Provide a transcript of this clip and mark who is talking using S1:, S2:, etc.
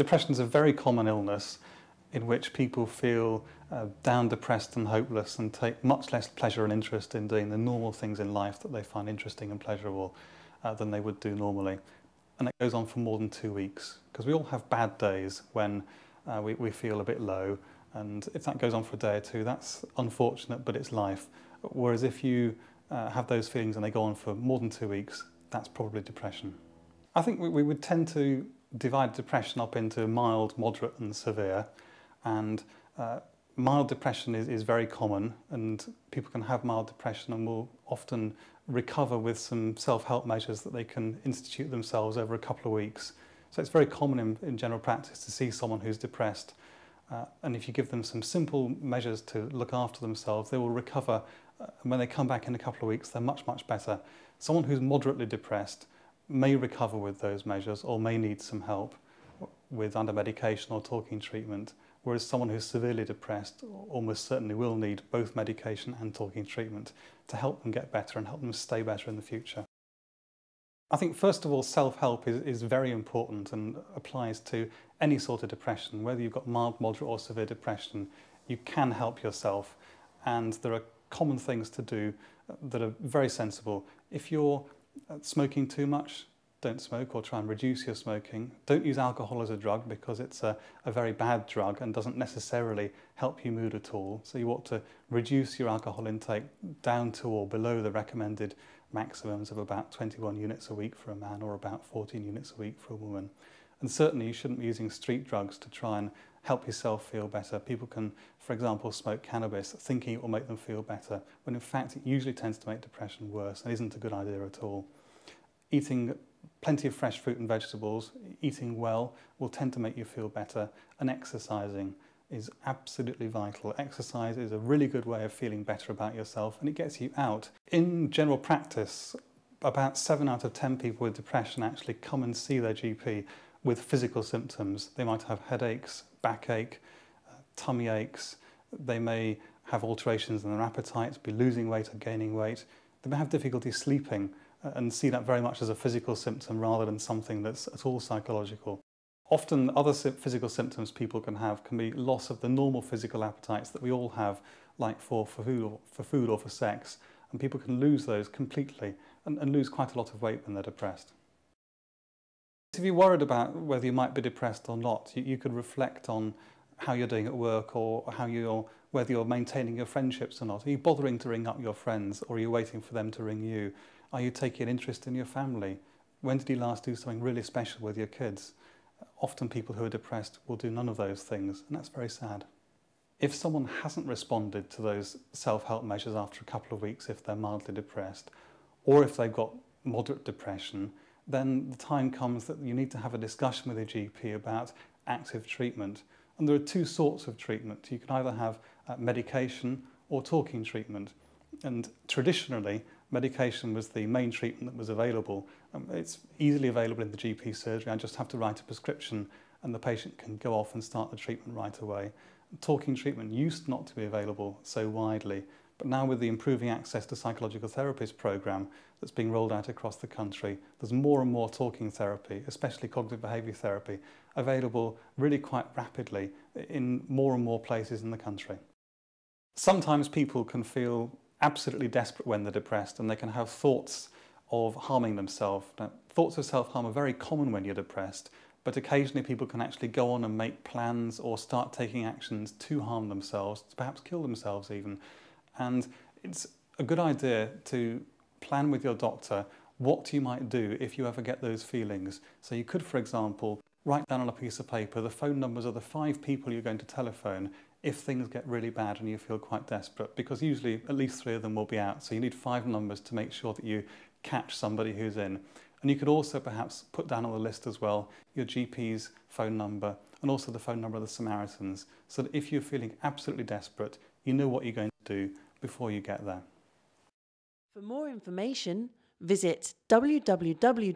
S1: Depression is a very common illness in which people feel down, depressed and hopeless and take much less pleasure and interest in doing the normal things in life that they find interesting and pleasurable than they would do normally. And it goes on for more than 2 weeks, because we all have bad days when we feel a bit low, and if that goes on for a day or two, that's unfortunate, but it's life. Whereas if you have those feelings and they go on for more than 2 weeks, that's probably depression. I think we would tend to divide depression up into mild, moderate and severe, and mild depression is very common, and people can have mild depression and will often recover with some self-help measures that they can institute themselves over a couple of weeks. So it's very common in general practice to see someone who's depressed, and if you give them some simple measures to look after themselves, they will recover, and when they come back in a couple of weeks they're much, much better. Someone who's moderately depressed may recover with those measures or may need some help with under medication or talking treatment, whereas someone who's severely depressed almost certainly will need both medication and talking treatment to help them get better and help them stay better in the future. I think first of all, self-help is very important and applies to any sort of depression. Whether you've got mild, moderate or severe depression, you can help yourself, and there are common things to do that are very sensible. If you're smoking too much, don't smoke or try and reduce your smoking. Don't use alcohol as a drug, because it's a very bad drug and doesn't necessarily help your mood at all. So you ought to reduce your alcohol intake down to or below the recommended maximums of about 21 units a week for a man or about 14 units a week for a woman. And certainly you shouldn't be using street drugs to try and help yourself feel better. People can, for example, smoke cannabis thinking it will make them feel better, when in fact it usually tends to make depression worse and isn't a good idea at all. Eating plenty of fresh fruit and vegetables, eating well, will tend to make you feel better, and exercising is absolutely vital. Exercise is a really good way of feeling better about yourself, and it gets you out. In general practice, about 7 out of 10 people with depression actually come and see their GP with physical symptoms. They might have headaches, backache, tummy aches. They may have alterations in their appetite, be losing weight or gaining weight. They may have difficulty sleeping, and see that very much as a physical symptom rather than something that's at all psychological. Often other physical symptoms people can have can be loss of the normal physical appetites that we all have, like for food or for sex, and people can lose those completely and lose quite a lot of weight when they're depressed. If you're worried about whether you might be depressed or not, you could reflect on how you're doing at work, or whether you're maintaining your friendships or not. Are you bothering to ring up your friends, or are you waiting for them to ring you? Are you taking an interest in your family? When did you last do something really special with your kids? Often people who are depressed will do none of those things, and that's very sad. If someone hasn't responded to those self-help measures after a couple of weeks, if they're mildly depressed, or if they've got moderate depression, then the time comes that you need to have a discussion with your GP about active treatment. And there are two sorts of treatment. You can either have medication or talking treatment. And traditionally, medication was the main treatment that was available. It's easily available in the GP surgery. I just have to write a prescription and the patient can go off and start the treatment right away. Talking treatment used not to be available so widely, but now with the Improving Access to Psychological Therapies programme that's being rolled out across the country, there's more and more talking therapy, especially cognitive behaviour therapy, available really quite rapidly in more and more places in the country. Sometimes people can feel absolutely desperate when they're depressed, and they can have thoughts of harming themselves. Now, thoughts of self-harm are very common when you're depressed, but occasionally people can actually go on and make plans or start taking actions to harm themselves, to perhaps kill themselves even. And it's a good idea to plan with your doctor what you might do if you ever get those feelings. So you could, for example, write down on a piece of paper the phone numbers of the 5 people you're going to telephone if things get really bad and you feel quite desperate, because usually at least 3 of them will be out. So you need 5 numbers to make sure that you catch somebody who's in. And you could also perhaps put down on the list as well your GP's phone number and also the phone number of the Samaritans, so that if you're feeling absolutely desperate, you know what you're going to do before you get there.
S2: For more information, visit www.nhs.uk.